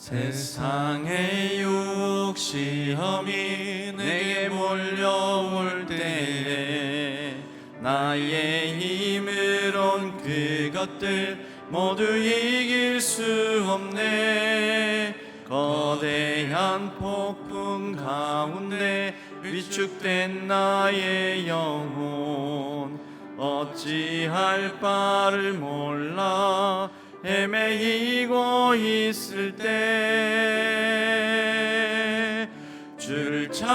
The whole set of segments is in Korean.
세상의 유혹 시험이 내게 몰려올 때에 나의 힘으론 그것들 모두 이길 수 없네. 거대한 폭풍 가운데 위축된 나의 영혼 어찌할 바를 몰라 헤매이고 있을 때 주를 찬양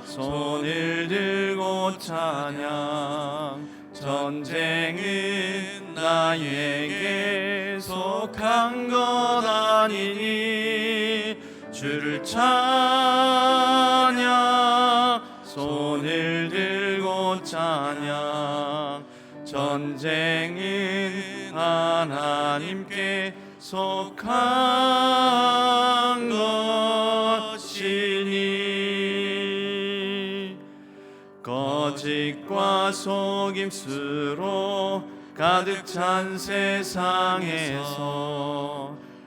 손을 들고 찬양 전쟁은 나에게 속한 것 아니니 주를 찬양 손을 들고 찬양 전쟁은 하나님께 속한 것이니 거짓과 속임수로 가득 찬 세상에서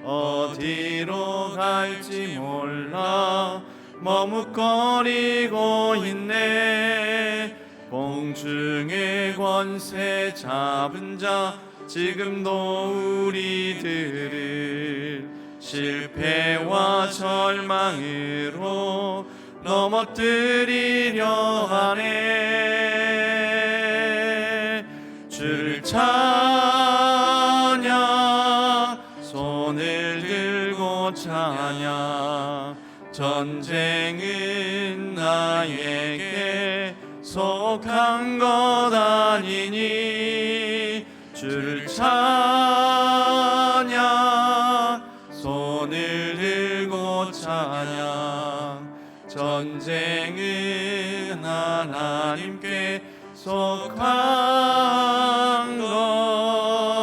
어디로 갈지 몰라 머뭇거리고 있네. 공중의 권세 잡은 자 지금도 우리들을 실패와 절망으로 넘어뜨리려 하네. 주를 찬양 손을 들고 찬양 전쟁은 나에게 속한 것 아니니 주를 찬양 손을 들고 찬양 전쟁은 하나님께 속한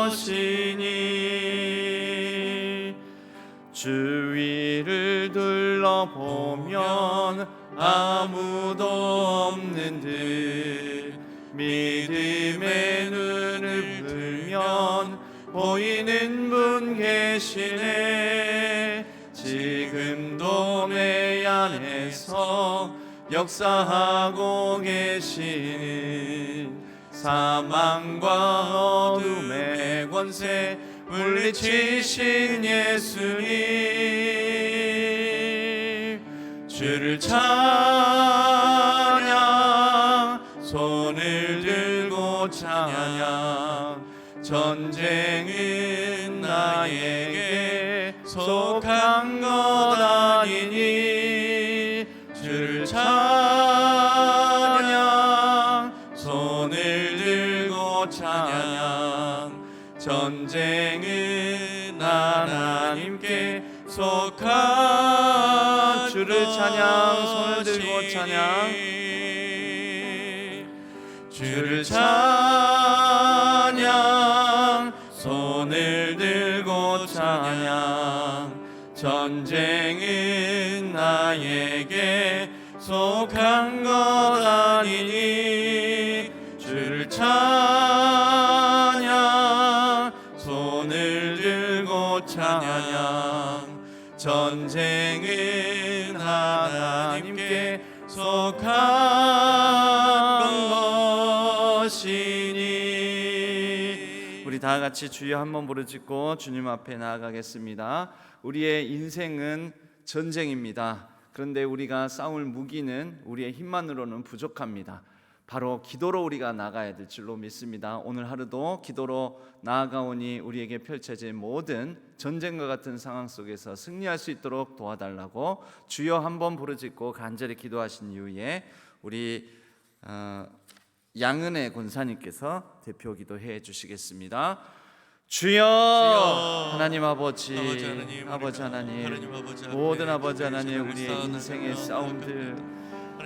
것이니 주위를 둘러보면 아무도 없는 듯 믿음의 눈을 들면 보이는 분 계시네. 지금도 내 안에서 역사하고 계시는 사망과 어둠의 권세 물리치신 예수님 주를 찬양 손을 들고 찬양 전쟁은 나에게 속한 것 아니니 주를 찬양 손을 들고 찬양 전쟁은 하나님께 속한 주를 찬양 손을 들고 찬양 주를 찬양 손을 들고 찬양 전쟁은 나에게 속한 것 아니니 주를 찬양 손을 들고 찬양 전쟁은 하나님께 속한 것이니 우리 다 같이 주여 한번 부르짖고 주님 앞에 나아가겠습니다. 우리의 인생은 전쟁입니다. 그런데 우리가 싸울 무기는 우리의 힘만으로는 부족합니다. 바로 기도로 우리가 나가야 될 줄로 믿습니다. 오늘 하루도 기도로 나아가오니 우리에게 펼쳐진 모든 전쟁과 같은 상황 속에서 승리할 수 있도록 도와달라고 주여 한번 부르짖고 간절히 기도하신 이후에 우리 양은혜 권사님께서 대표 기도해 주시겠습니다. 주여 하나님 아버지 하나님 모든 아버지 하나님 우리의 인생의 싸움들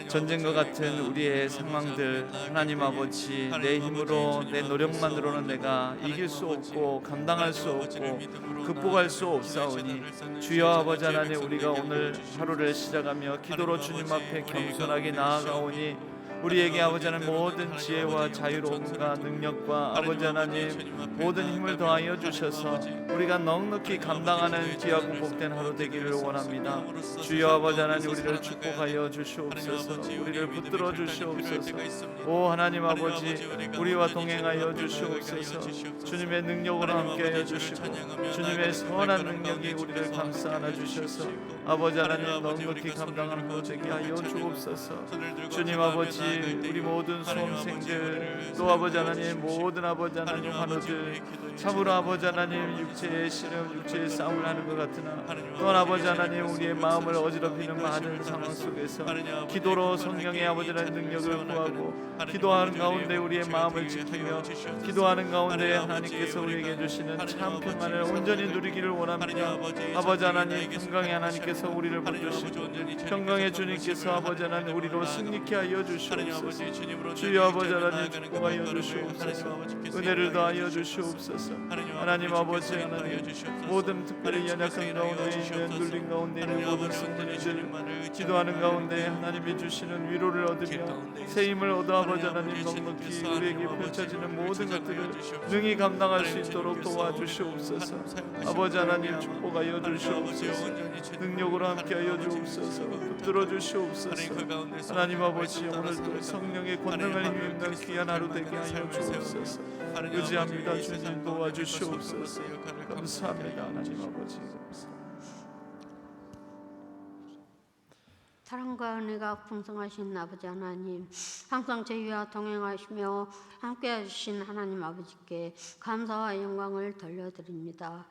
전쟁과 같은 우리의 상황들 하나님 아버지 내 힘으로 내 노력만으로는 내가 이길 수 없고 감당할 수 없고 극복할 수 없사오니 주여 아버지 하나님 우리가 오늘 하루를 시작하며 기도로 주님 앞에 겸손하게 나아가오니 우리에게 아버지 하나님 모든 지혜와 자유로움과 능력과 아버지 하나님 모든 힘을 더하여 주셔서 우리가 넉넉히 감당하는 귀하고 복된 하루 되기를 원합니다. 주여 아버지 하나님 우리를 축복하여 주시옵소서. 우리를 붙들어 주시옵소서. 오 하나님 아버지 우리와 동행하여 주시옵소서. 주님의 능력으로 함께하여 주시고 주님의 선한 능력이 우리를 감싸 안아 주셔서 아버지 하나님 넉넉히 감당하는 것 되게 하여 주옵소서. 주님 아버지 우리 모든 수험생들 또 아버지 하나님 모든 아버지 하나님 환우들 참으로 아버지 하나님 육체의 시름 육체의 싸움을 하는 것 같으나 또한 아버지 하나님 우리의 마음을 어지럽히는 많은 상황 속에서 기도로 성령의 아버지 하나님 능력을 구하고 기도하는 가운데 우리의 마음을 지키며 기도하는 가운데 하나님께서 우리에게 주시는 참 평안을 온전히 누리기를 원합니다. 아버지 하나님 평강의 하나님께서 우리를 붙드시고 평강의 주님께서 아버지 하나님 우리로 승리케 하여 주시옵소서. 주여 아버지 하나님 축복하여 주시옵소서. 은혜를 더하여 주시옵소서. 하나님 아버지 하나님 모든 특별히 연약한 가운데 있는 눌린 가운데 있는 모든 성도님들 기도하는 가운데 하나님이 주시는 위로를 얻으며 새 힘을 얻어 아버지 하나님 넉넉히 우리에게 펼쳐지는 모든 것들을 능히 감당할 수 있도록 도와주시옵소서. 아버지 하나님 축복하여 주시옵소서. 능력으로 함께하여 주옵소서. 붙들어 주시옵소서. 하나님 아버지 오늘도 성령의 권능을 힘입는 귀한 하루 되게 하여 주옵소서. 의지합니다. 주님 도와주시옵소서. 감사합니다. 하나님 아버지 사랑과 은혜가 풍성하신 아버지 하나님, 항상 저희와 동행하시며 함께해 주신 하나님 아버지께 감사와 영광을 돌려드립니다.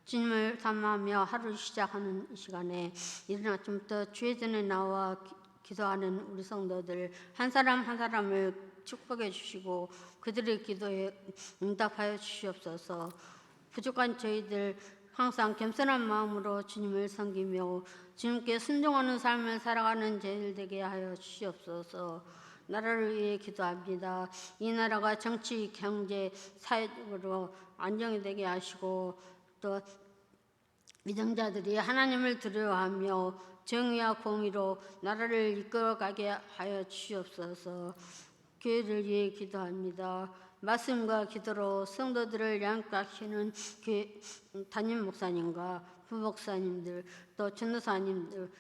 주님을 사모하며 하루 시작하는 이 시간에 이른 아침부터 주의 전에 나와 기도하는 우리 성도들 한 사람 한 사람을 축복해 주시고 그들의 기도에 응답하여 주시옵소서. 부족한 저희들 항상 겸손한 마음으로 주님을 섬기며 주님께 순종하는 삶을 살아가는 저희들 되게 하여 주시옵소서. 나라를 위해 기도합니다. 이 나라가 정치, 경제, 사회적으로 안정이 되게 하시고 또 위정자들이 하나님을 두려워하며 정의와 공의로 나라를 이끌어가게 하여 주시옵소서. 교회를 위해 기도합니다. 말씀과 기도로 성도들을 양육하시는 담임 목사님과 부목사님들 또 전도사님들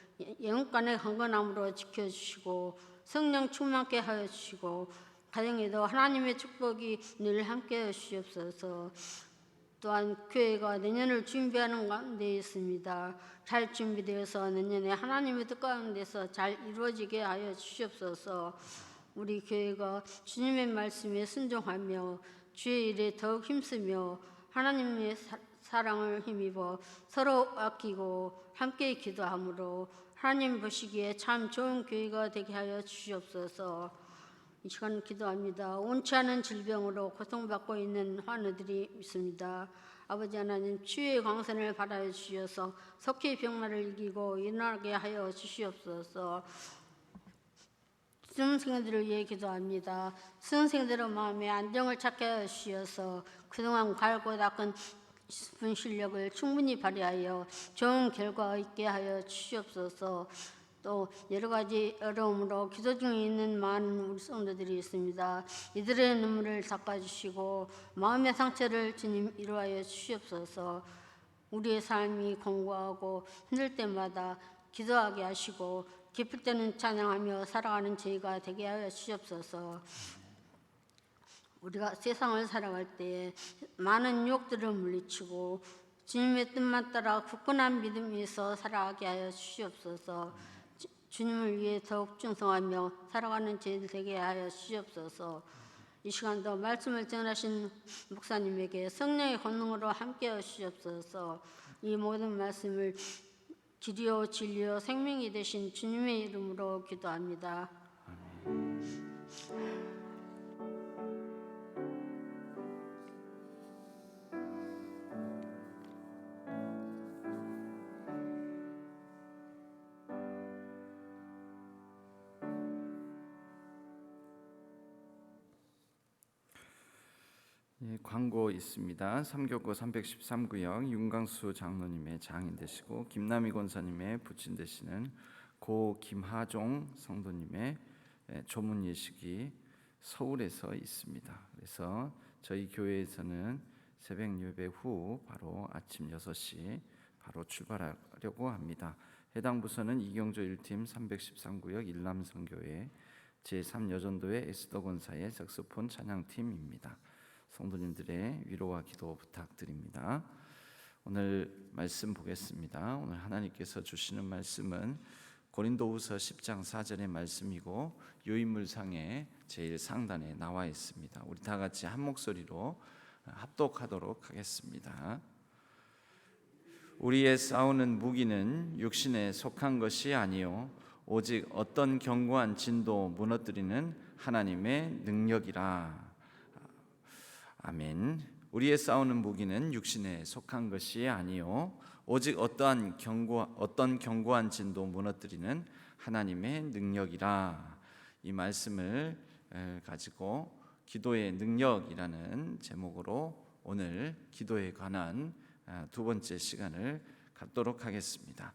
영육간의 건강함으로 지켜주시고 성령 충만케 하여 주시고 가정에도 하나님의 축복이 늘 함께해 주시옵소서. 또한 교회가 내년을 준비하는 가운데 있습니다. 잘 준비되어서 내년에 하나님의 뜻 가운데서 잘 이루어지게 하여 주시옵소서. 우리 교회가 주님의 말씀에 순종하며 주의 일에 더욱 힘쓰며 하나님의 사랑을 힘입어 서로 아끼고 함께 기도함으로 하나님 보시기에 참 좋은 교회가 되게 하여 주시옵소서. 이 시간 기도합니다. 온치 않은 질병으로 고통받고 있는 환우들이 있습니다. 아버지 하나님 치유의 광선을 받아 주셔서 속히 병마를 이기고 일어나게 하여 주시옵소서. 수능생들을 위해 기도합니다. 수능생들의 마음에 안정을 찾게 하여 주셔서 그동안 갈고 닦은 깊은 실력을 충분히 발휘하여 좋은 결과 있게 하여 주시옵소서. 또 여러 가지 어려움으로 기도 중에 있는 많은 우리 성도들이 있습니다. 이들의 눈물을 닦아주시고 마음의 상처를 주님 이루하여 주시옵소서. 우리의 삶이 공고하고 힘들 때마다 기도하게 하시고 기쁠 때는 찬양하며 살아가는 저희가 되게 하여 주시옵소서. 우리가 세상을 살아갈 때 많은 유혹들을 물리치고 주님의 뜻만 따라 굳건한 믿음에서 살아가게 하여 주시옵소서. 주님을 위해 더욱 충성하며 살아가는 저희들 되게 하여 주시옵소서. 이 시간도 말씀을 전하신 목사님에게 성령의 권능으로 함께해 주시옵소서. 이 모든 말씀을 길이요 진리요 생명이 되신 주님의 이름으로 기도합니다. 광고 있습니다. 삼교구 313구역 윤강수 장로님의 장인 되시고 김남희 권사님의 부친 되시는 고 김하종 성도님의 조문 예식이 서울에서 있습니다. 그래서 저희 교회에서는 새벽 예배 후 바로 아침 6시 바로 출발하려고 합니다. 해당 부서는 이경조 1팀 313구역 일남성교회 제3여전도회 에스더 권사의 색소폰 찬양팀입니다. 성도님들의 위로와 기도 부탁드립니다. 오늘 말씀 보겠습니다. 오늘 하나님께서 주시는 말씀은 고린도후서 10장 4절의 말씀이고 요인물상의 제일 상단에 나와 있습니다. 우리 다 같이 한 목소리로 합독하도록 하겠습니다. 우리의 싸우는 무기는 육신에 속한 것이 아니요 오직 어떤 견고한 진도 무너뜨리는 하나님의 능력이라. 아멘. 우리의 싸우는 무기는 육신에 속한 것이 아니요 오직 어떤 견고한 진도 무너뜨리는 하나님의 능력이라. 이 말씀을 가지고 기도의 능력이라는 제목으로 오늘 기도에 관한 두 번째 시간을 갖도록 하겠습니다.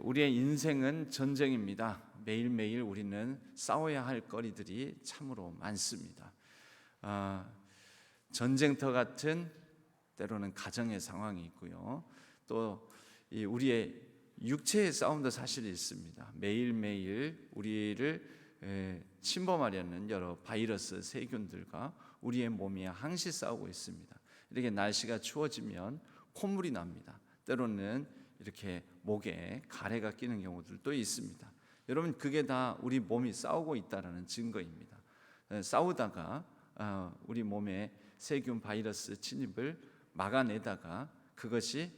우리의 인생은 전쟁입니다. 매일매일 우리는 싸워야 할 거리들이 참으로 많습니다. 전쟁터 같은 때로는 가정의 상황이 있고요. 또 우리의 육체의 싸움도 사실 있습니다. 매일매일 우리를 침범하려는 여러 바이러스, 세균들과 우리의 몸이 항시 싸우고 있습니다. 이렇게 날씨가 추워지면 콧물이 납니다. 때로는 이렇게 목에 가래가 끼는 경우들도 있습니다. 여러분, 그게 다 우리 몸이 싸우고 있다는 증거입니다. 싸우다가 우리 몸에 세균, 바이러스 침입을 막아내다가 그것이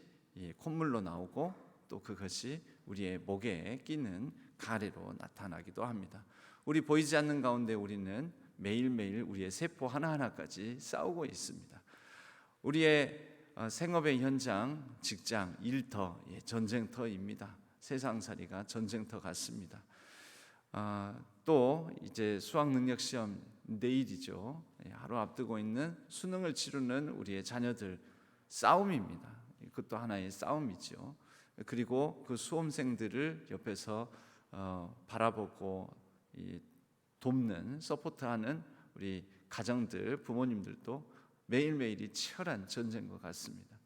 콧물로 나오고 또 그것이 우리의 목에 끼는 가래로 나타나기도 합니다. 우리 보이지 않는 가운데 우리는 매일매일 우리의 세포 하나하나까지 싸우고 있습니다. 우리의 생업의 현장, 직장, 일터, 전쟁터입니다. 세상살이가 전쟁터 같습니다. 또 이제 수학능력 시험 내일이죠. 하루 앞두고 있는 수능을 치르는 우리의 자녀들 싸움입니다. 그것도 하나의 싸움이죠. 그리고 그 수험생들을 옆에서 바라보고 돕는, 서포트하는 우리 가정들, 부모님들도 매일매일이 치열한 전쟁과 같습니다.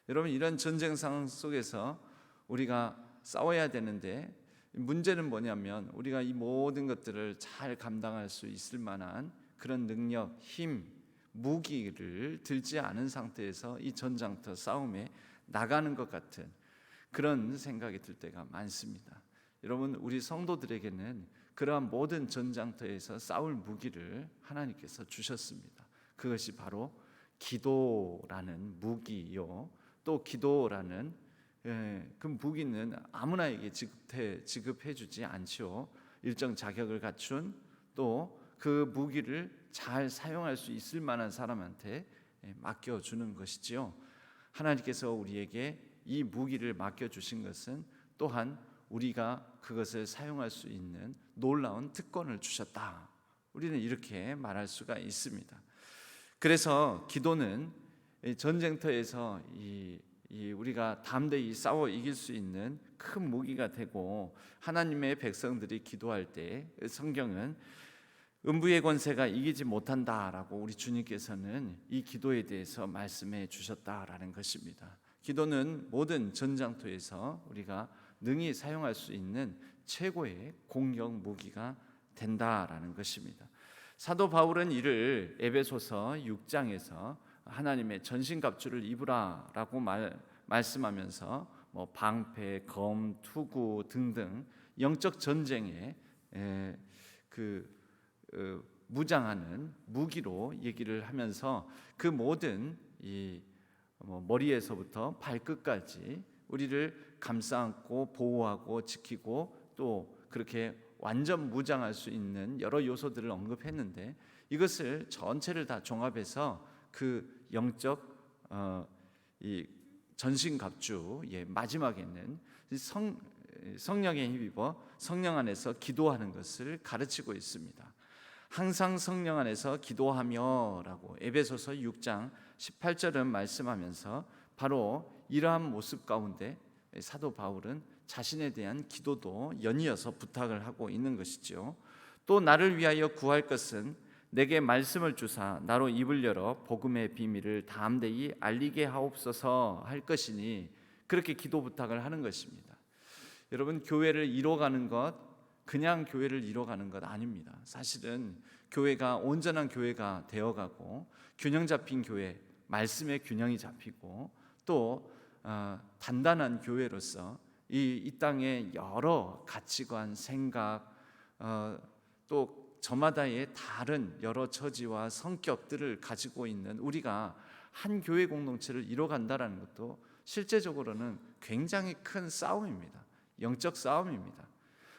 여러분, 이런 전쟁 상황 속에서 우리가 싸워야 되는데 문제는 뭐냐면 우리가 이 모든 것들을 잘 감당할 수 있을 만한 그런 능력, 힘, 무기를 들지 않은 상태에서 이 전장터 싸움에 나가는 것 같은 그런 생각이 들 때가 많습니다. 여러분, 우리 성도들에게는 그러한 모든 전장터에서 싸울 무기를 하나님께서 주셨습니다. 그것이 바로 기도라는 무기요. 또 기도라는 그 무기는 아무나에게 지급해 주지 않죠. 일정 자격을 갖춘 또 그 무기를 잘 사용할 수 있을 만한 사람한테 맡겨주는 것이지요. 하나님께서 우리에게 이 무기를 맡겨주신 것은 또한 우리가 그것을 사용할 수 있는 놀라운 특권을 주셨다. 우리는 이렇게 말할 수가 있습니다. 그래서 기도는 전쟁터에서 우리가 담대히 싸워 이길 수 있는 큰 무기가 되고, 하나님의 백성들이 기도할 때 성경은 음부의 권세가 이기지 못한다라고 우리 주님께서는 이 기도에 대해서 말씀해 주셨다라는 것입니다. 기도는 모든 전장터에서 우리가 능히 사용할 수 있는 최고의 공격 무기가 된다라는 것입니다. 사도 바울은 이를 에베소서 6장에서 하나님의 전신갑주를 입으라라고 말씀하면서 방패, 검, 투구 등등 영적 전쟁에 무장하는 무기로 얘기를 하면서 그 모든 머리에서부터 발끝까지 우리를 감싸안고 보호하고 지키고 또 그렇게 완전 무장할 수 있는 여러 요소들을 언급했는데, 이것을 전체를 다 종합해서 그 영적 이 전신갑주의 마지막에는 성령에 힘입어 성령 안에서 기도하는 것을 가르치고 있습니다. 항상 성령 안에서 기도하며라고 에베소서 6장 18절은 말씀하면서 바로 이러한 모습 가운데 사도 바울은 자신에 대한 기도도 연이어서 부탁을 하고 있는 것이죠. 또 나를 위하여 구할 것은 내게 말씀을 주사 나로 입을 열어 복음의 비밀을 담대히 알리게 하옵소서 할 것이니, 그렇게 기도 부탁을 하는 것입니다. 여러분, 교회를 이뤄가는 것, 그냥 교회를 이뤄가는 것 아닙니다. 사실은 교회가 온전한 교회가 되어가고 균형 잡힌 교회, 말씀의 균형이 잡히고 또 단단한 교회로서 이 땅의 여러 가치관, 생각, 또 저마다의 다른 여러 처지와 성격들을 가지고 있는 우리가 한 교회 공동체를 이뤄간다는 것도 실제적으로는 굉장히 큰 싸움입니다. 영적 싸움입니다.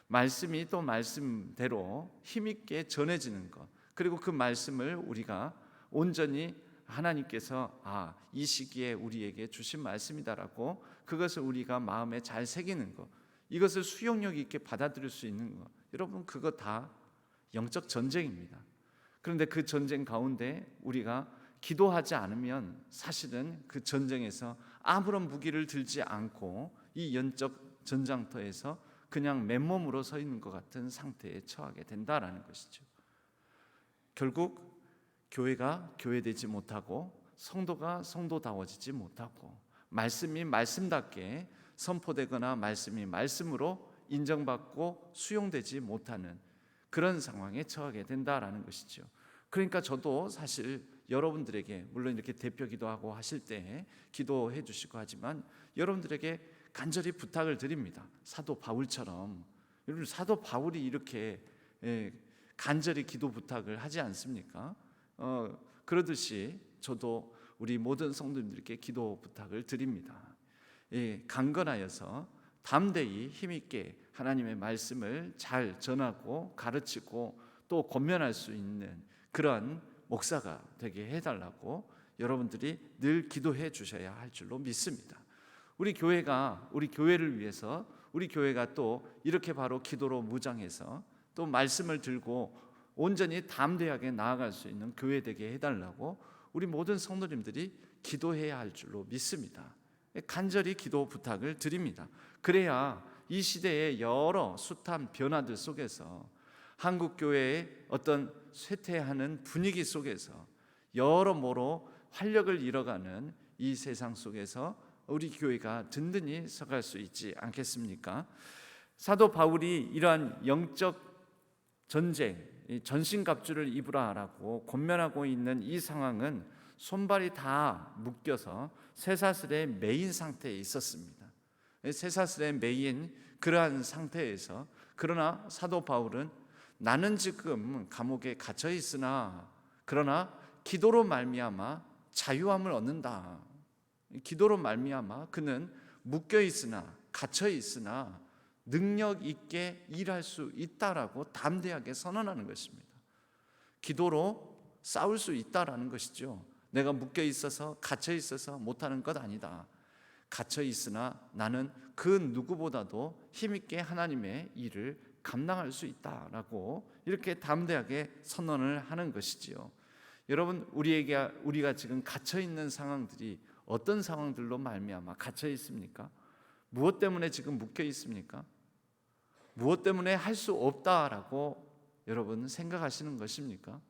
말씀이 또 말씀대로 힘있게 전해지는 것, 그리고 그 말씀을 우리가 온전히 하나님께서 이 시기에 우리에게 주신 말씀이다라고 그것을 우리가 마음에 잘 새기는 것, 이것을 수용력 있게 받아들일 수 있는 것, 여러분, 그거 다 영적 전쟁입니다. 그런데 그 전쟁 가운데 우리가 기도하지 않으면 사실은 그 전쟁에서 아무런 무기를 들지 않고 이 영적 전장터에서 그냥 맨몸으로 서 있는 것 같은 상태에 처하게 된다라는 것이죠. 결국 교회가 교회되지 못하고 성도가 성도다워지지 못하고 말씀이 말씀답게 선포되거나 말씀이 말씀으로 인정받고 수용되지 못하는 그런 상황에 처하게 된다라는 것이죠. 그러니까 저도 사실 여러분들에게, 물론 이렇게 대표 기도하고 하실 때 기도해 주시고 하지만 여러분들에게 간절히 부탁을 드립니다. 사도 바울처럼. 여러분, 사도 바울이 이렇게 간절히 기도 부탁을 하지 않습니까? 그러듯이 저도 우리 모든 성도님들께 기도 부탁을 드립니다. 강건하여서 담대히 힘있게 하나님의 말씀을 잘 전하고 가르치고 또 권면할 수 있는 그러한 목사가 되게 해달라고 여러분들이 늘 기도해 주셔야 할 줄로 믿습니다. 우리 교회를 위해서 우리 교회가 또 이렇게 바로 기도로 무장해서 또 말씀을 들고 온전히 담대하게 나아갈 수 있는 교회 되게 해달라고 우리 모든 성도님들이 기도해야 할 줄로 믿습니다. 간절히 기도 부탁을 드립니다. 그래야 이 시대의 여러 숱한 변화들 속에서 한국 교회의 어떤 쇠퇴하는 분위기 속에서 여러모로 활력을 잃어가는 이 세상 속에서 우리 교회가 든든히 서갈 수 있지 않겠습니까? 사도 바울이 이러한 영적 전쟁, 전신갑주를 입으라라고 권면하고 있는 이 상황은 손발이 다 묶여서 쇠사슬에 매인 상태에 있었습니다. 쇠사슬에 매인 그러한 상태에서, 그러나 사도 바울은 나는 지금 감옥에 갇혀 있으나 그러나 기도로 말미암아 자유함을 얻는다. 기도로 말미암아 그는 묶여 있으나 갇혀 있으나 능력 있게 일할 수 있다라고 담대하게 선언하는 것입니다. 기도로 싸울 수 있다라는 것이죠. 내가 묶여 있어서 갇혀 있어서 못하는 것 아니다. 갇혀 있으나 나는 그 누구보다도 힘있게 하나님의 일을 감당할 수 있다라고 이렇게 담대하게 선언을 하는 것이지요. 여러분, 우리가 지금 갇혀 있는 상황들이 어떤 상황들로 말미암아 갇혀 있습니까? 무엇 때문에 지금 묶여 있습니까? 무엇 때문에 할 수 없다라고 여러분 생각하시는 것입니까?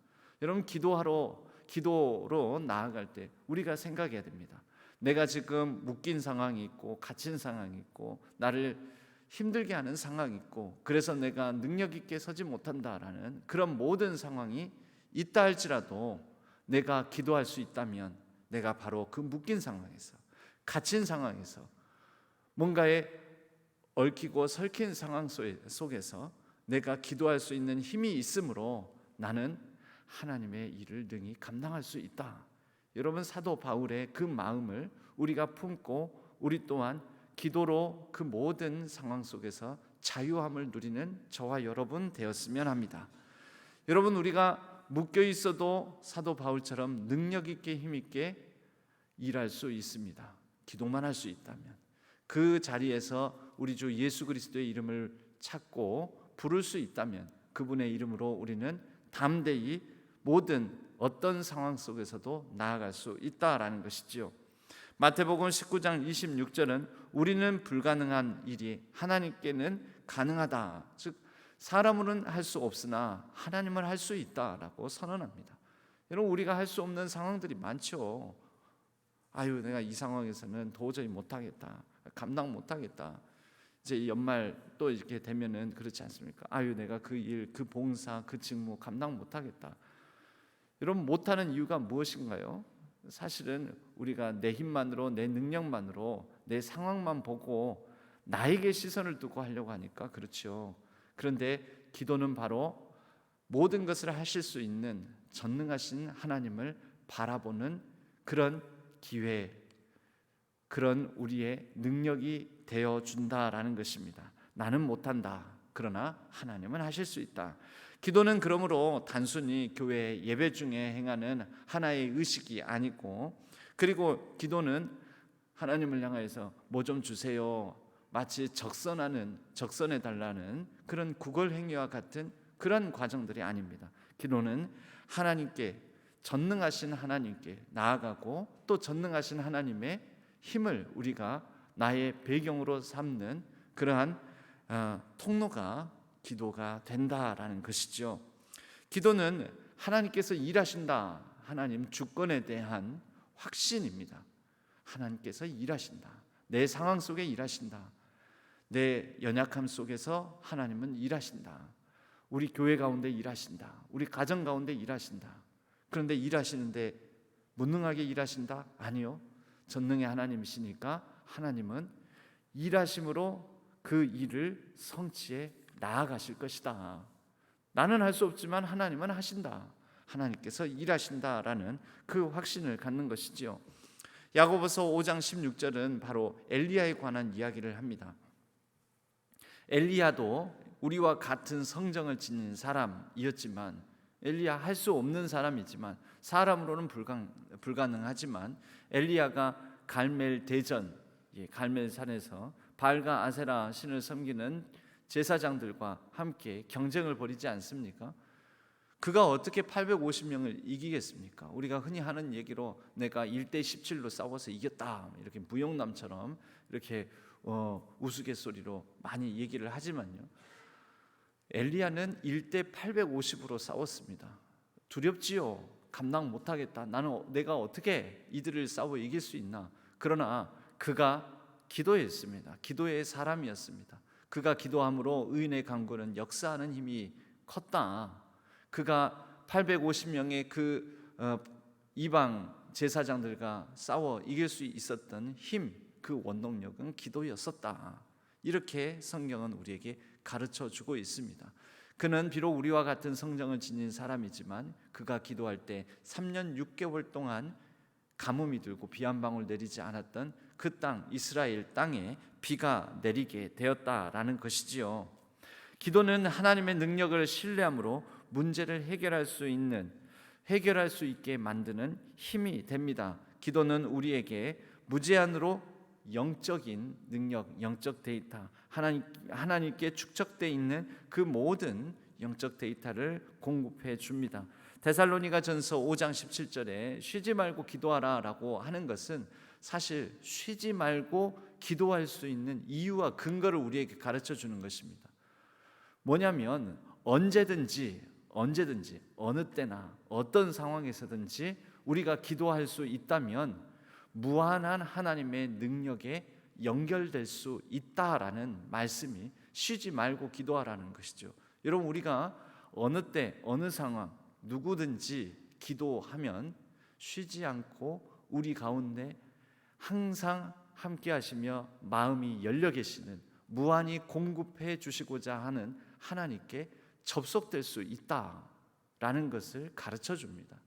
여러분, 기도로 나아갈 때 우리가 생각해야 됩니다. 내가 지금 묶인 상황이 있고 갇힌 상황이 있고 나를 힘들게 하는 상황이 있고 그래서 내가 능력 있게 서지 못한다라는 그런 모든 상황이 있다 할지라도 내가 기도할 수 있다면 내가 바로 그 묶인 상황에서, 갇힌 상황에서, 뭔가에 얽히고 설킨 상황 속에서 내가 기도할 수 있는 힘이 있으므로 나는 하나님의 일을 능히 감당할 수 있다. 여러분, 사도 바울의 그 마음을 우리가 품고 우리 또한 기도로 그 모든 상황 속에서 자유함을 누리는 저와 여러분 되었으면 합니다. 여러분, 우리가 묶여 있어도 사도 바울처럼 능력 있게 힘 있게 일할 수 있습니다. 기도만 할 수 있다면 그 자리에서 우리 주 예수 그리스도의 이름을 찾고 부를 수 있다면 그분의 이름으로 우리는 담대히 모든 어떤 상황 속에서도 나아갈 수 있다라는 것이지요. 마태복음 19장 26절은 우리는 불가능한 일이 하나님께는 가능하다. 즉 사람으로는 할 수 없으나 하나님은 할 수 있다라고 선언합니다. 여러분, 우리가 할 수 없는 상황들이 많죠. 아유, 내가 이 상황에서는 도저히 못하겠다, 감당 못하겠다. 이제 연말 또 이렇게 되면은 그렇지 않습니까? 아유, 내가 그 일, 그 봉사, 그 직무 감당 못하겠다. 여러분, 못하는 이유가 무엇인가요? 사실은 우리가 내 힘만으로, 내 능력만으로, 내 상황만 보고 나에게 시선을 두고 하려고 하니까 그렇죠. 그런데 기도는 바로 모든 것을 하실 수 있는 전능하신 하나님을 바라보는 그런 기회, 그런 우리의 능력이 되어준다라는 것입니다. 나는 못한다, 그러나 하나님은 하실 수 있다. 기도는 그러므로 단순히 교회 예배 중에 행하는 하나의 의식이 아니고, 그리고 기도는 하나님을 향해서 뭐 좀 주세요, 마치 적선해 달라는 그런 구걸 행위와 같은 그런 과정들이 아닙니다. 기도는 하나님께, 전능하신 하나님께 나아가고, 또 전능하신 하나님의 힘을 우리가 나의 배경으로 삼는 그러한 통로가 기도가 된다라는 것이죠. 기도는 하나님께서 일하신다, 하나님 주권에 대한 확신입니다. 하나님께서 일하신다, 내 상황 속에 일하신다, 내 연약함 속에서 하나님은 일하신다, 우리 교회 가운데 일하신다, 우리 가정 가운데 일하신다. 그런데 일하시는데 무능하게 일하신다? 아니요. 전능의 하나님이시니까 하나님은 일하심으로 그 일을 성취해 나아가실 것이다. 나는 할 수 없지만 하나님은 하신다, 하나님께서 일하신다라는 그 확신을 갖는 것이지요. 야고보서 5장 16절은 바로 엘리야에 관한 이야기를 합니다. 엘리야도 우리와 같은 성정을 지닌 사람이었지만, 엘리야 할 수 없는 사람이지만, 사람으로는 불가능하지만, 엘리야가 갈멜 대전, 갈멜산에서 바알과 아세라 신을 섬기는 제사장들과 함께 경쟁을 벌이지 않습니까? 그가 어떻게 850명을 이기겠습니까? 우리가 흔히 하는 얘기로 내가 1대 17로 싸워서 이겼다, 이렇게 무용남처럼 이렇게 우스갯소리로 많이 얘기를 하지만요, 엘리야는 1대 850으로 싸웠습니다. 두렵지요. 감당 못하겠다, 내가 어떻게 이들을 싸워 이길 수 있나. 그러나 그가 기도했습니다. 기도의 사람이었습니다. 그가 기도함으로 의인의 간구는 역사하는 힘이 컸다. 그가 850명의 그 이방 제사장들과 싸워 이길 수 있었던 힘, 그 원동력은 기도였었다. 이렇게 성경은 우리에게 가르쳐 주고 있습니다. 그는 비록 우리와 같은 성정을 지닌 사람이지만, 그가 기도할 때 3년 6개월 동안 가뭄이 들고 비 한 방울 내리지 않았던 그 땅, 이스라엘 땅에 비가 내리게 되었다라는 것이지요. 기도는 하나님의 능력을 신뢰함으로 문제를 해결할 수 있게 만드는 힘이 됩니다. 기도는 우리에게 무제한으로 영적인 능력, 영적 데이터, 하나님께 축적되어 있는 그 모든 영적 데이터를 공급해 줍니다. 데살로니가전서 5장 17절에 쉬지 말고 기도하라라고 하는 것은 사실 쉬지 말고 기도할 수 있는 이유와 근거를 우리에게 가르쳐 주는 것입니다. 뭐냐면 언제든지 어느 때나 어떤 상황에서든지 우리가 기도할 수 있다면 무한한 하나님의 능력에 연결될 수 있다라는 말씀이 쉬지 말고 기도하라는 것이죠. 여러분, 우리가 어느 때 어느 상황 누구든지 기도하면 쉬지 않고 우리 가운데 항상 함께 하시며 마음이 열려 계시는, 무한히 공급해 주시고자 하는 하나님께 접속될 수 있다라는 것을 가르쳐 줍니다.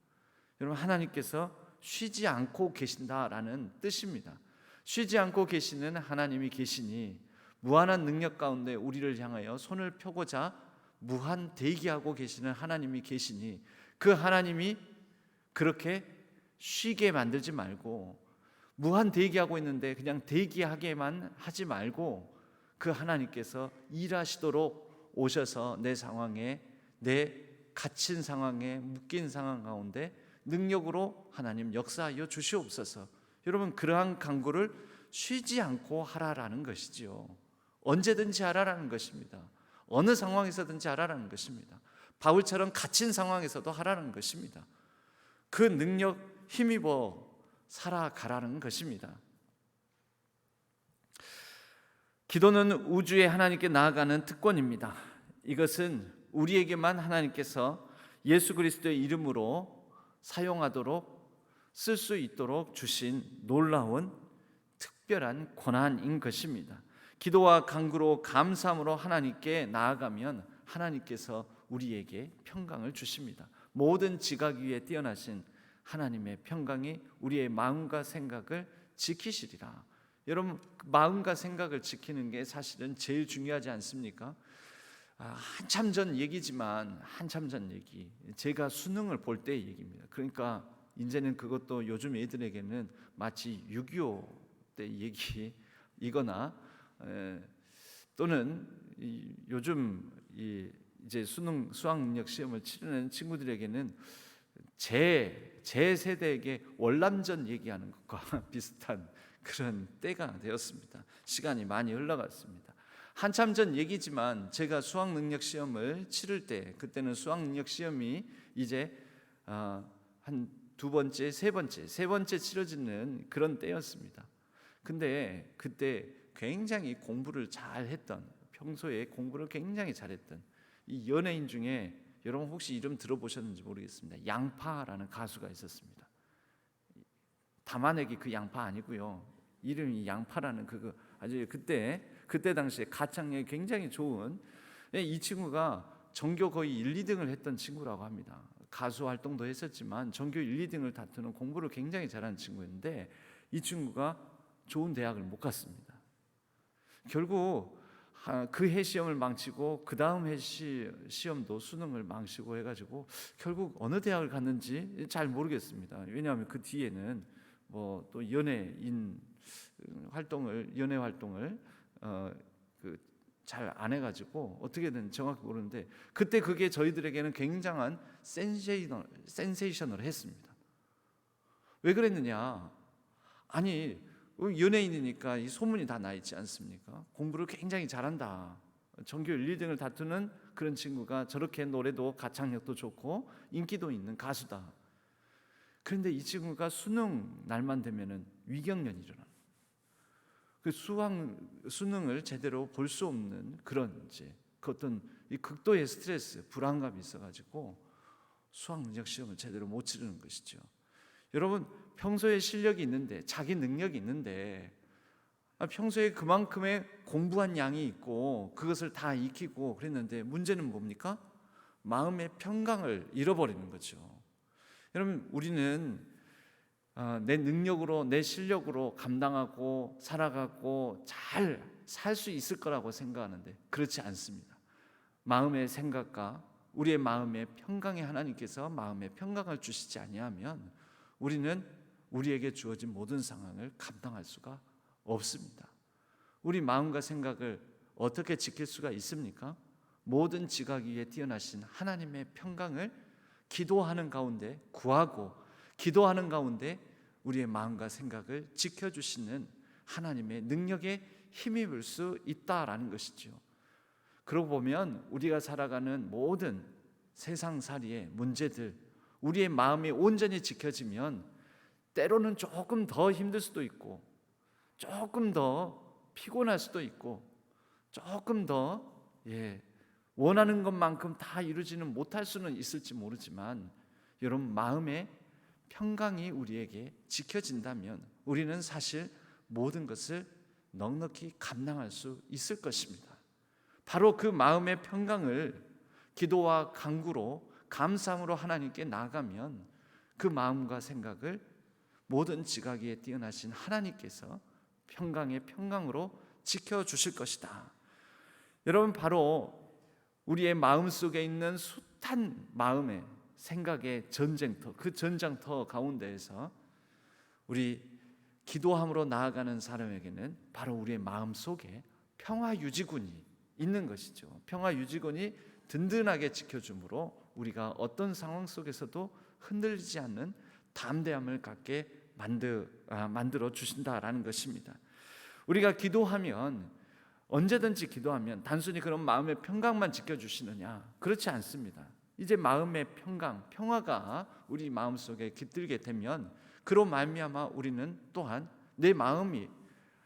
여러분, 하나님께서 쉬지 않고 계신다라는 뜻입니다. 쉬지 않고 계시는 하나님이 계시니, 무한한 능력 가운데 우리를 향하여 손을 펴고자 무한 대기하고 계시는 하나님이 계시니, 그 하나님이 그렇게 쉬게 만들지 말고, 무한 대기하고 있는데 그냥 대기하게만 하지 말고, 그 하나님께서 일하시도록 오셔서 내 상황에, 내 갇힌 상황에, 묶인 상황 가운데 능력으로 하나님 역사하여 주시옵소서. 여러분, 그러한 간구를 쉬지 않고 하라라는 것이지요. 언제든지 하라라는 것입니다. 어느 상황에서든지 하라는 것입니다. 바울처럼 갇힌 상황에서도 하라는 것입니다. 그 능력 힘입어 살아가라는 것입니다. 기도는 우주의 하나님께 나아가는 특권입니다. 이것은 우리에게만 하나님께서 예수 그리스도의 이름으로 사용하도록 쓸 수 있도록 주신 놀라운 특별한 권한인 것입니다. 기도와 간구로 감사함으로 하나님께 나아가면 하나님께서 우리에게 평강을 주십니다. 모든 지각 위에 뛰어나신 하나님의 평강이 우리의 마음과 생각을 지키시리라. 여러분, 마음과 생각을 지키는 게 사실은 제일 중요하지 않습니까? 한참 전 얘기지만 한참 전 얘기, 제가 수능을 볼 때의 얘기입니다. 그러니까 이제는 그것도 요즘 애들에게는 마치 6.25 때 얘기이거나 또는 요즘 이제 수학 능력 시험을 치르는 친구들에게는 제 세대에게 월남전 얘기하는 것과 비슷한 그런 때가 되었습니다. 시간이 많이 흘러갔습니다. 한참 전 얘기지만 제가 수학 능력 시험을 치를 때, 그때는 수학 능력 시험이 이제 한 두 번째, 세 번째 치러지는 그런 때였습니다. 근데 그때 굉장히 공부를 잘했던, 평소에 공부를 굉장히 잘했던 이 연예인 중에 여러분 혹시 이름 들어보셨는지 모르겠습니다. 양파라는 가수가 있었습니다. 담아내기 그 양파 아니고요. 이름이 양파라는 그거 아주 그때 당시에 가창력이 굉장히 좋은 이 친구가 전교 거의 1, 2등을 했던 친구라고 합니다. 가수 활동도 했었지만 전교 1, 2등을 다투는 공부를 굉장히 잘하는 친구였는데 이 친구가 좋은 대학을 못 갔습니다. 결국 그 해 시험을 망치고 그 다음 해 시험도 수능을 망치고 해가지고 결국 어느 대학을 갔는지 잘 모르겠습니다. 왜냐하면 그 뒤에는 뭐 또 연애 활동을 잘 안 해가지고 어떻게든 정확히 모르는데 그때 그게 저희들에게는 굉장한 센세이션을 했습니다. 왜 그랬느냐? 아니 연예인이니까 이 소문이 다 나 있지 않습니까? 공부를 굉장히 잘한다. 전교 1, 2등을 다투는 그런 친구가 저렇게 노래도 가창력도 좋고 인기도 있는 가수다. 그런데 이 친구가 수능 날만 되면은 위경련이 일어나. 그 수능을 제대로 볼 수 없는 그런 이제 그 어떤 이 극도의 스트레스, 불안감이 있어가지고 수학 능력 시험을 제대로 못 치르는 것이죠. 여러분 평소에 실력이 있는데 자기 능력이 있는데 평소에 그만큼의 공부한 양이 있고 그것을 다 익히고 그랬는데 문제는 뭡니까? 마음의 평강을 잃어버리는 거죠. 여러분 우리는 내 능력으로 내 실력으로 감당하고 살아가고 잘 살 수 있을 거라고 생각하는데 그렇지 않습니다. 마음의 생각과 우리의 마음의 평강에 하나님께서 마음의 평강을 주시지 아니하면 우리는 우리에게 주어진 모든 상황을 감당할 수가 없습니다. 우리 마음과 생각을 어떻게 지킬 수가 있습니까? 모든 지각 위에 뛰어나신 하나님의 평강을 기도하는 가운데 구하고 기도하는 가운데 우리의 마음과 생각을 지켜주시는 하나님의 능력에 힘입을 수 있다라는 것이죠. 그러고 보면 우리가 살아가는 모든 세상살이의 문제들 우리의 마음이 온전히 지켜지면 때로는 조금 더 힘들 수도 있고 조금 더 피곤할 수도 있고 조금 더 원하는 것만큼 다 이루지는 못할 수는 있을지 모르지만 여러분 마음의 평강이 우리에게 지켜진다면 우리는 사실 모든 것을 넉넉히 감당할 수 있을 것입니다. 바로 그 마음의 평강을 기도와 간구로 감사함으로 하나님께 나아가면 그 마음과 생각을 모든 지각 위에 뛰어나신 하나님께서 평강의 평강으로 지켜주실 것이다. 여러분 바로 우리의 마음속에 있는 숱한 마음의 생각의 전쟁터, 그 전장터 가운데에서 우리 기도함으로 나아가는 사람에게는 바로 우리의 마음속에 평화 유지군이 있는 것이죠. 평화 유지군이 든든하게 지켜주므로 우리가 어떤 상황 속에서도 흔들리지 않는 담대함을 갖게 만들어 주신다라는 것입니다. 우리가 기도하면 언제든지 기도하면 단순히 그런 마음의 평강만 지켜주시느냐? 그렇지 않습니다. 이제 마음의 평강, 평화가 우리 마음속에 깃들게 되면 그로 말미암아 우리는 또한 내 마음이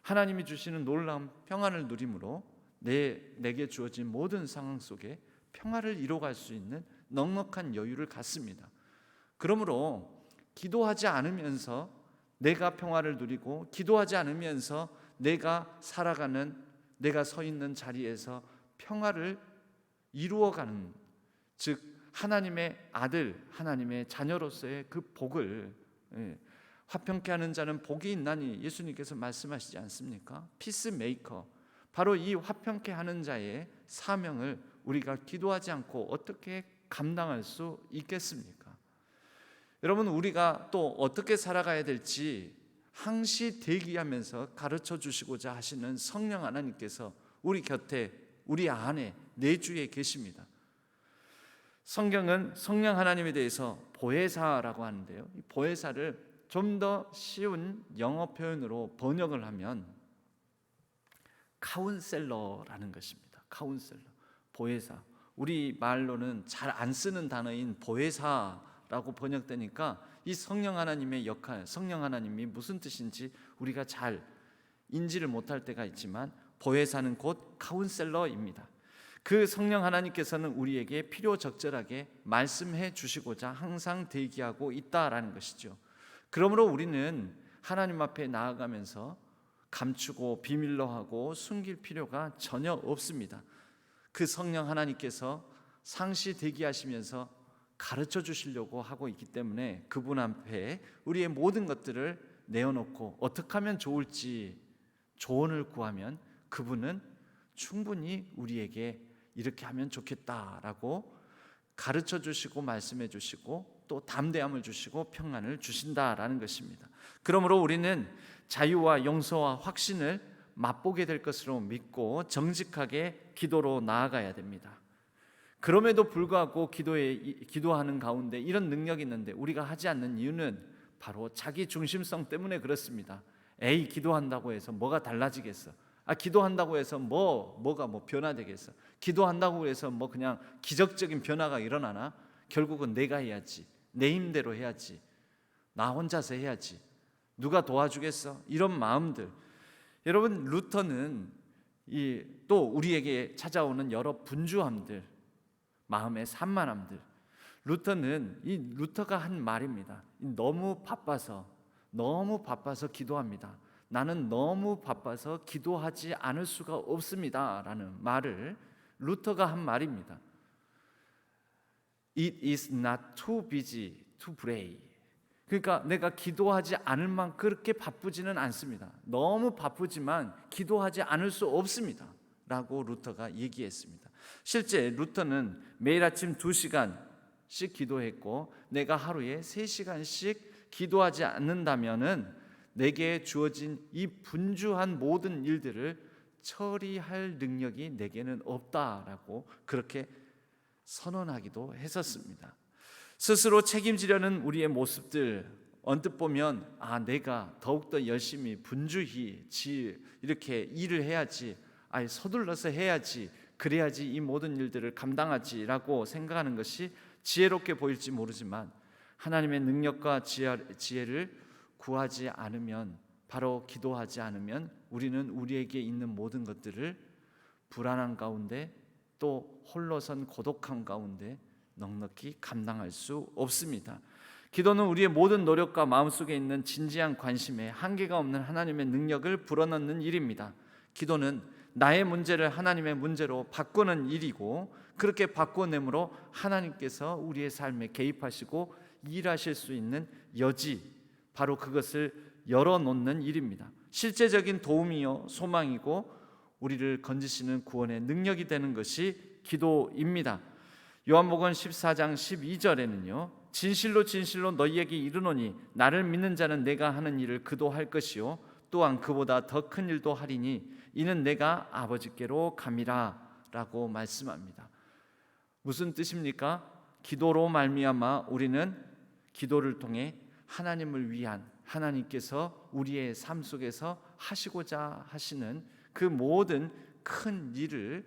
하나님이 주시는 놀라운 평안을 누림으로 내게 주어진 모든 상황 속에 평화를 이뤄갈 수 있는 넉넉한 여유를 갖습니다. 그러므로 기도하지 않으면서 내가 평화를 누리고, 기도하지 않으면서 내가 살아가는, 내가 서 있는 자리에서 평화를 이루어가는, 즉 하나님의 아들, 하나님의 자녀로서의 그 복을, 화평케 하는 자는 복이 있나니 예수님께서 말씀하시지 않습니까? 피스메이커, 바로 이 화평케 하는 자의 사명을 우리가 기도하지 않고 어떻게 감당할 수 있겠습니까? 여러분, 우리가 또 어떻게 살아가야 될지 항시 대기하면서 가르쳐 주시고자 하시는 성령 하나님께서 우리 곁에, 우리 안에, 내주에 계십니다. 성경은 성령 하나님에 대해서 보혜사라고 하는데요, 이 보혜사를 좀 더 쉬운 영어 표현으로 번역을 하면 카운셀러라는 것입니다. 카운셀러, 보혜사. 우리 말로는 잘 안 쓰는 단어인 보혜사라고 번역되니까 이 성령 하나님의 역할, 성령 하나님이 무슨 뜻인지 우리가 잘 인지를 못할 때가 있지만 보혜사는 곧 카운셀러입니다. 그 성령 하나님께서는 우리에게 필요적절하게 말씀해 주시고자 항상 대기하고 있다라는 것이죠. 그러므로 우리는 하나님 앞에 나아가면서 감추고 비밀로 하고 숨길 필요가 전혀 없습니다. 그 성령 하나님께서 상시 대기하시면서 가르쳐 주시려고 하고 있기 때문에 그분 앞에 우리의 모든 것들을 내어놓고 어떻게 하면 좋을지 조언을 구하면 그분은 충분히 우리에게 이렇게 하면 좋겠다라고 가르쳐 주시고 말씀해 주시고 또 담대함을 주시고 평안을 주신다라는 것입니다. 그러므로 우리는 자유와 용서와 확신을 맛보게 될 것으로 믿고 정직하게 기도로 나아가야 됩니다. 그럼에도 불구하고 기도하는 가운데 이런 능력이 있는데 우리가 하지 않는 이유는 바로 자기 중심성 때문에 그렇습니다. 에이, 기도한다고 해서 뭐가 달라지겠어? 기도한다고 해서 뭐가 변화되겠어? 기도한다고 해서 뭐 그냥 기적적인 변화가 일어나나? 결국은 내가 해야지, 내 힘대로 해야지, 나 혼자서 해야지, 누가 도와주겠어? 이런 마음들. 여러분, 루터는 또 우리에게 찾아오는 여러 분주함들, 마음의 산만함들, 루터가 한 말입니다. 너무 바빠서 기도합니다. 나는 너무 바빠서 기도하지 않을 수가 없습니다 라는 말을 루터가 한 말입니다. It is not too busy to pray. 그러니까 내가 기도하지 않을 만큼 그렇게 바쁘지는 않습니다. 너무 바쁘지만 기도하지 않을 수 없습니다 라고 루터가 얘기했습니다. 실제 루터는 매일 아침 2시간씩 기도했고, 내가 하루에 3시간씩 기도하지 않는다면은 내게 주어진 이 분주한 모든 일들을 처리할 능력이 내게는 없다라고 그렇게 선언하기도 했었습니다. 스스로 책임지려는 우리의 모습들 언뜻 보면 내가 더욱더 열심히 분주히 이렇게 일을 해야지, 서둘러서 해야지, 그래야지 이 모든 일들을 감당하지라고 생각하는 것이 지혜롭게 보일지 모르지만 하나님의 능력과 지혜를 구하지 않으면, 바로 기도하지 않으면 우리는 우리에게 있는 모든 것들을 불안한 가운데 또 홀로선 고독한 가운데 넉넉히 감당할 수 없습니다. 기도는 우리의 모든 노력과 마음속에 있는 진지한 관심에 한계가 없는 하나님의 능력을 불어넣는 일입니다. 기도는 나의 문제를 하나님의 문제로 바꾸는 일이고, 그렇게 바꿔내므로 하나님께서 우리의 삶에 개입하시고 일하실 수 있는 여지, 바로 그것을 열어놓는 일입니다. 실제적인 도움이요 소망이고 우리를 건지시는 구원의 능력이 되는 것이 기도입니다. 요한복음 14장 12절에는요, 진실로 진실로 너희에게 이르노니 나를 믿는 자는 내가 하는 일을 그도 할 것이요 또한 그보다 더 큰 일도 하리니 이는 내가 아버지께로 감이라 라고 말씀합니다. 무슨 뜻입니까? 기도로 말미암아 우리는 기도를 통해 하나님을 위한, 하나님께서 우리의 삶 속에서 하시고자 하시는 그 모든 큰 일을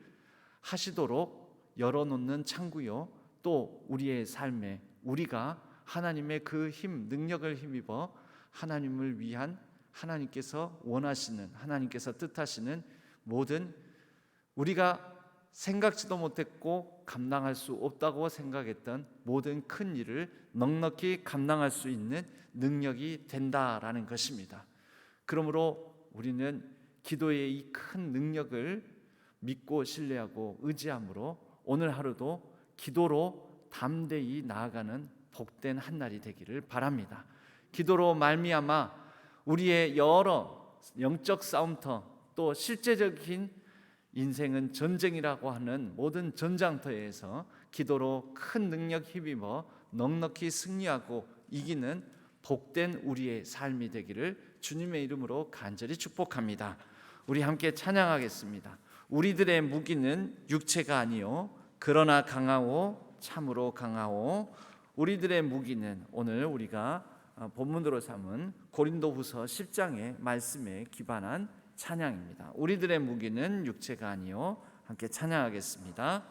하시도록 열어놓는 창구요, 또 우리의 삶에 우리가 하나님의 그 힘, 능력을 힘입어 하나님을 위한, 하나님께서 원하시는, 하나님께서 뜻하시는 모든, 우리가 생각지도 못했고 감당할 수 없다고 생각했던 모든 큰 일을 넉넉히 감당할 수 있는 능력이 된다라는 것입니다. 그러므로 우리는 기도의 이 큰 능력을 믿고 신뢰하고 의지함으로 오늘 하루도 기도로 담대히 나아가는 복된 한 날이 되기를 바랍니다. 기도로 말미암아 우리의 여러 영적 싸움터, 또 실제적인 인생은 전쟁이라고 하는 모든 전장터에서 기도로 큰 능력 힘입어 넉넉히 승리하고 이기는 복된 우리의 삶이 되기를 주님의 이름으로 간절히 축복합니다. 우리 함께 찬양하겠습니다. 우리들의 무기는 육체가 아니요 그러나 강하오, 참으로 강하오. 우리들의 무기는, 오늘 우리가 본문으로 삼은 고린도후서 10장의 말씀에 기반한 찬양입니다. 우리들의 무기는 육체가 아니요. 함께 찬양하겠습니다.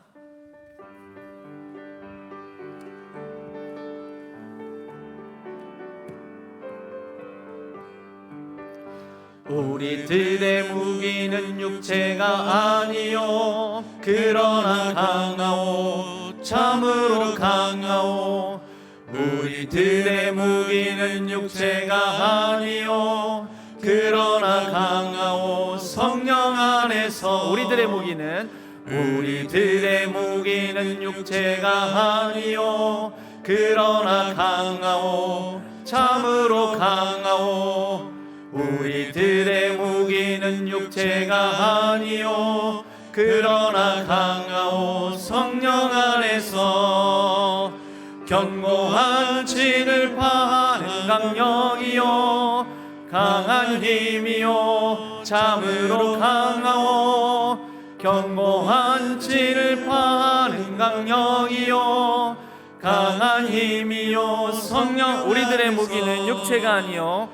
우리들의 무기는 육체가 아니요 그러나 강하오, 참으로 강하오. 우리들의 무기는 육체가 아니요 그러나 강하오, 성령 안에서. 우리들의 무기는 육체가 아니요 그러나 강하오, 참으로 강하오. 우리들의 무기는 육체가 아니요 그러나 강하오, 성령 안에서. 견고한 진을 파는 강력이요 강한 힘이요 참으로 강하오. 견고한 진을 파는 강력이요 강한 힘이요 성령. 우리들의 무기는 육체가 아니요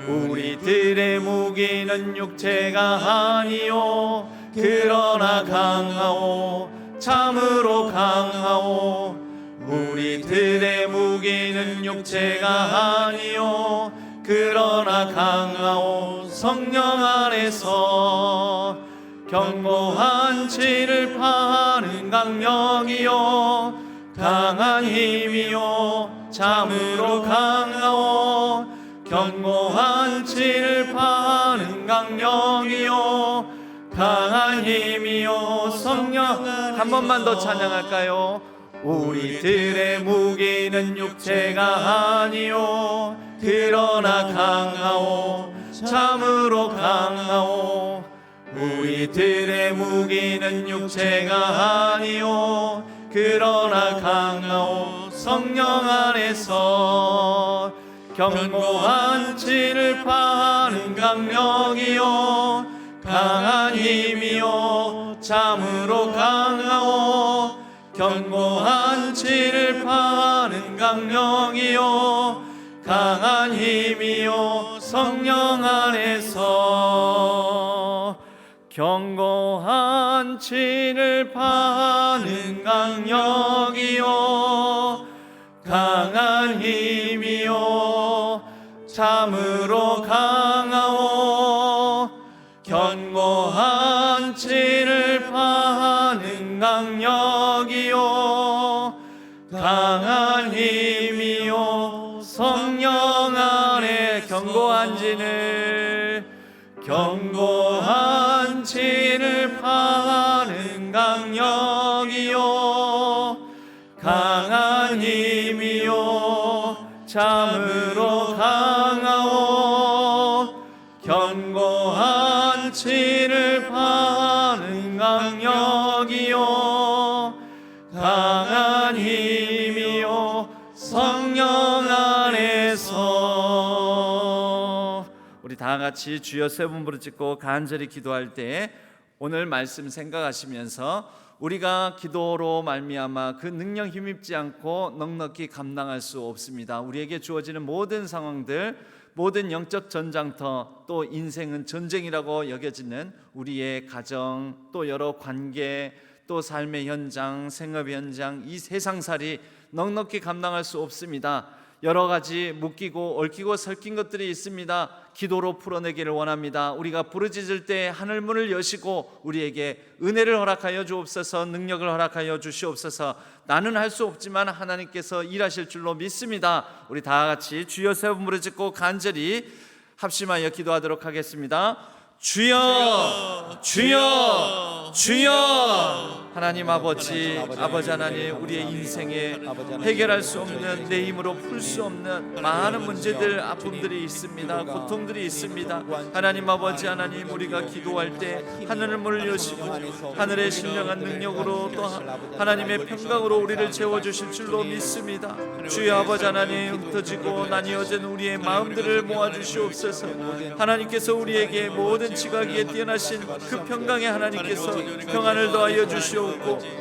우리들의 무기는 육체가 아니요 그러나 강하오, 참으로 강하오. 우리들의 무기는 육체가 아니요 그러나 강하오, 성령 안에서. 견고한 진을 파는 강력이요 강한 힘이요 참으로 강하오. 견고한 진을 파는 강력이요 강한 힘이요 성령. 한 번만 더 찬양할까요? 우리들의 무기는 육체가 아니요 그러나 강하오, 참으로 강하오. 우리들의 무기는 육체가 아니요 그러나 강하오, 성령 안에서. 견고한 진을 파는 강력이요 강한 힘이요 참으로 강하오. 견고한 진을 파는 강력이요 강한 힘이요 성령 안에서. 견고한 진을 파는 강력이요 강한 힘이요 참으로 강하오. 견고한 진을 파는 강력이요 강한 힘이요 성령 안에. 견고한 진을 파는 강력이요 강한 힘이요 참으로 강하오. 견고한 진을 파는 강력이요 강한 힘이요 성령 안에서. 우리 다 같이 주여 세 번 부르짖고 간절히 기도할 때 오늘 말씀 생각하시면서 우리가 기도로 말미암아 그 능력 힘입지 않고 넉넉히 감당할 수 없습니다. 우리에게 주어지는 모든 상황들 모든 영적 전장터, 또 인생은 전쟁이라고 여겨지는 우리의 가정, 또 여러 관계, 또 삶의 현장, 생업 현장, 이 세상살이 넉넉히 감당할 수 없습니다. 여러 가지 묶이고 얽히고 설킨 것들이 있습니다. 기도로 풀어내기를 원합니다. 우리가 부르짖을 때 하늘 문을 여시고 우리에게 은혜를 허락하여 주옵소서, 능력을 허락하여 주시옵소서. 나는 할 수 없지만 하나님께서 일하실 줄로 믿습니다. 우리 다 같이 주여 세 번 부르짖고 간절히 합심하여 기도하도록 하겠습니다. 주여, 주여, 주여. 하나님 아버지, 아버지 하나님, 우리의 인생에 해결할 수 없는, 내 힘으로 풀 수 없는 많은 문제들, 아픔들이 있습니다. 고통들이 있습니다. 하나님 아버지 하나님, 우리가 기도할 때 하늘을 문을 여시고 하늘의 신령한 능력으로 또 하나님의 평강으로 우리를 채워주실 줄로 믿습니다. 주여 아버지 하나님, 흩어지고 나뉘어진 우리의 마음들을 모아주시옵소서. 하나님께서 우리에게 모든 지각기에 뛰어나신 그 평강의 하나님께서 평안을 더하여 주시옵소서.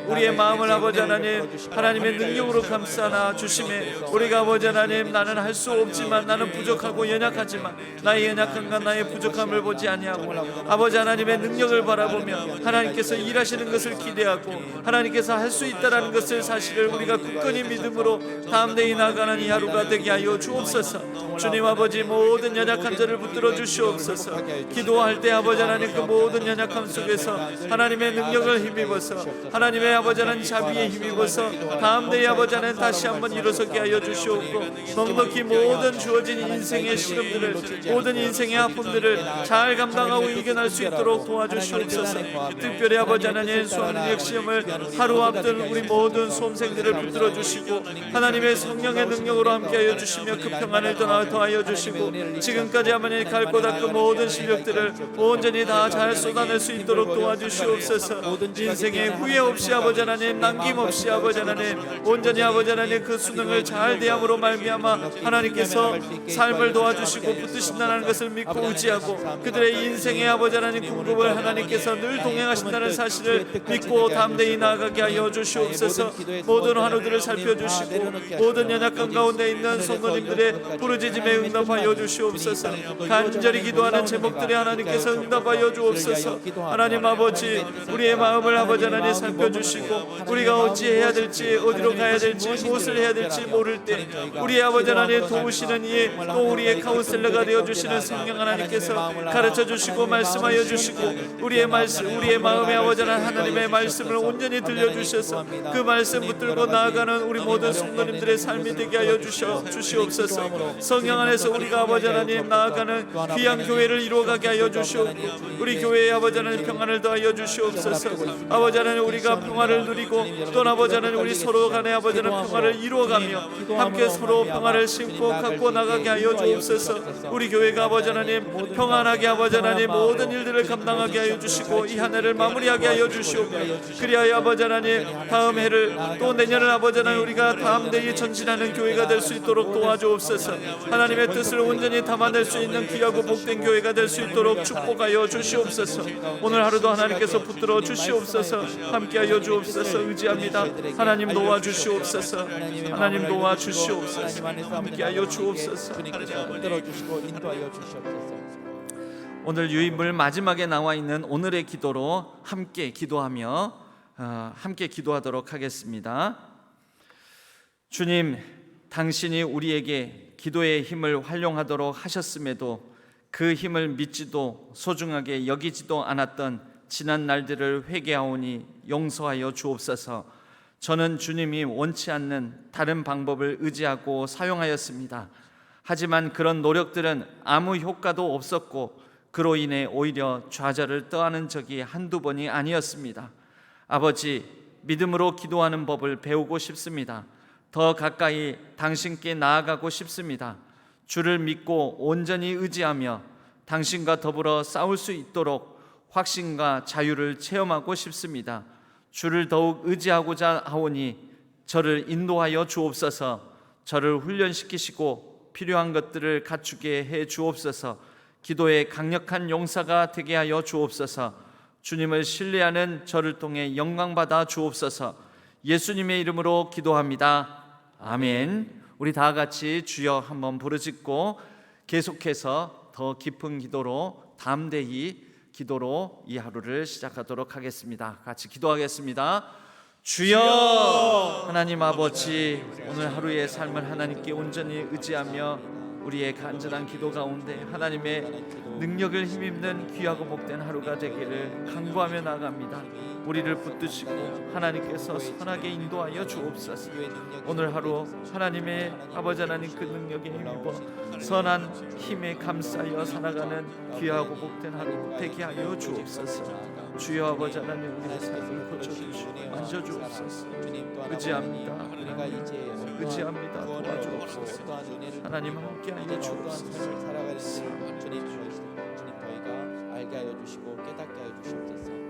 우리의 마음을 아버지 하나님, 하나님의 능력으로 감싸나 주심에 우리가 아버지 하나님, 나는 할 수 없지만, 나는 부족하고 연약하지만 나의 연약함과 나의 부족함을 보지 아니하고 아버지 하나님의 능력을 바라보며 하나님께서 일하시는 것을 기대하고 하나님께서 할 수 있다라는 것을, 사실을 우리가 굳건히 믿음으로 다음 데에 나아가는 이 하루가 되게 하여 주옵소서. 주님 아버지, 모든 연약한 자를 붙들어 주시옵소서. 기도할 때 아버지 하나님, 그 모든 연약함 속에서 하나님의 능력을 힘입어서, 하나님의 아버지 하나님 자비에 힘입어서 다음 데에 아버지 하나님 다시 한번 일어서게 하여 주시옵고, 넉넉히 모든 주어진 인생의 시름들을, 모든 인생의 아픔들을 잘 감당하고 이겨낼 수 있도록 도와주시옵소서. 특별히 아버지 하나님, 수학능력 시험을 하루 앞둔 우리 모든 수험생들을 붙들어 주시고 하나님의 성령의 능력으로 함께하여 주시며 그 평안을 더하여 주시고, 지금까지 아버지 갈고 닦은 모든 실력들을 온전히 다 잘 쏟아낼 수 있도록 도와주시옵소서. 인생의 후회 없이 아버지 하나님, 남김없이 아버지 하나님, 온전히 아버지 하나님 그 수능을 잘 대함으로 말미암아 하나님께서 삶을 도와주시고 붙드신다는 것을 믿고 의지하고, 그들의 인생의 아버지 하나님 궁극을 하나님께서 늘 동행하신다는 사실을 믿고 다음 데에 나아가게 하여 주시옵소서. 모든 환우들을 살펴주시고 모든 연약한 가운데 있는 성도님들의 부르짖음에 응답하여 주시옵소서. 간절히 기도하는 제목들에 하나님께서 응답하여 주옵소서. 하나님 아버지, 우리의 마음을 아버지 하나님 살펴주시고, 우리가 어찌해야 될지, 어디로 가야 될지, 무엇을 해야 될지 모를 때 우리의 아버지 하나님 도우시는 이에, 또 우리의 카운셀러가 되어주시는 성령 하나님께서 가르쳐주시고 말씀하여 주시고, 우리의 말씀, 우리의 마음에 아버지 하나님의 말씀을 온전히 들려주셔서 그 말씀 붙들고 나아가는 우리 모든 성도님들의 삶이 되게 하여 주시옵소서. 성령 안에서 우리가 아버지 하나님 나아가는 귀한 교회를 이루어가게 하여 주시옵고, 우리 교회의 아버지 하나님 평안을 더하여 주시옵소서. 아버지 하나님, 우리가 평화를 누리고 또 아버지 하나님, 우리 서로 간에 아버지 하나님 평화를 이루어가며 함께 서로 평화를 심고 갖고 나가게 하여 주옵소서. 우리 교회가 아버지 하나님 평안하게 아버지 하나님 모든 일들을 감당하게 하여 주시고, 이 한 해를 마무리하게 하여 주시옵고, 그리하여 아버지 하나님 다음 해를, 또 내년을 아버지 하나님 우리가 다음 대에 전진하는 교회가 될 수 있도록 도와주옵소서. 하나님의 뜻을 온전히 담아낼 수 있는 귀하고 복된 교회가 될 수 있도록 축복하여 주시옵소서. 오늘 하루도 하나님께서 붙들어 주시옵소서. 함께하여 주옵소서. 의지합니다. 하나님 도와주시옵소서. 하나님 도와주시옵소서. 함께하여 주옵소서. 오늘 유인물 마지막에 나와 있는 오늘의 기도로 함께 기도하며 함께 기도하도록 하겠습니다. 주님, 당신이 우리에게 기도의 힘을 활용하도록 하셨음에도 그 힘을 믿지도 소중하게 여기지도 않았던 지난 날들을 회개하오니 용서하여 주옵소서. 저는 주님이 원치 않는 다른 방법을 의지하고 사용하였습니다. 하지만 그런 노력들은 아무 효과도 없었고, 그로 인해 오히려 좌절을 떠하는 적이 한두 번이 아니었습니다. 아버지, 믿음으로 기도하는 법을 배우고 싶습니다. 더 가까이 당신께 나아가고 싶습니다. 주를 믿고 온전히 의지하며 당신과 더불어 싸울 수 있도록 확신과 자유를 체험하고 싶습니다. 주를 더욱 의지하고자 하오니 저를 인도하여 주옵소서. 저를 훈련시키시고 필요한 것들을 갖추게 해 주옵소서. 기도의 강력한 용사가 되게 하여 주옵소서. 주님을 신뢰하는 저를 통해 영광받아 주옵소서. 예수님의 이름으로 기도합니다. 아멘. 우리 다 같이 주여 한번 부르짖고 계속해서 더 깊은 기도로 담대히 기도로 이 하루를 시작하도록 하겠습니다. 같이 기도하겠습니다. 주여 하나님 아버지, 오늘 하루의 삶을 하나님께 온전히 의지하며 우리의 간절한 기도 가운데 하나님의 능력을 힘입는 귀하고 복된 하루가 되기를 간구하며 나아갑니다. 우리를 붙드시고 하나님께서 선하게 인도하여 주옵소서. 오늘 하루 하나님의 아버지 하나님 그 능력에 힘입어 선한 힘에 감싸여 살아가는 귀하고 복된 하루 되게 하여 주옵소서. 주여 아버지 하나님, 우리의 삶을 고쳐주시고 만져주옵소서. 의지합니다. 의지합니다. 도와주옵소서. 하나님 함께하여 주옵소서. 살아가는 주님 저희가 알게 하여 주시고 깨닫게 하여 주시옵소서.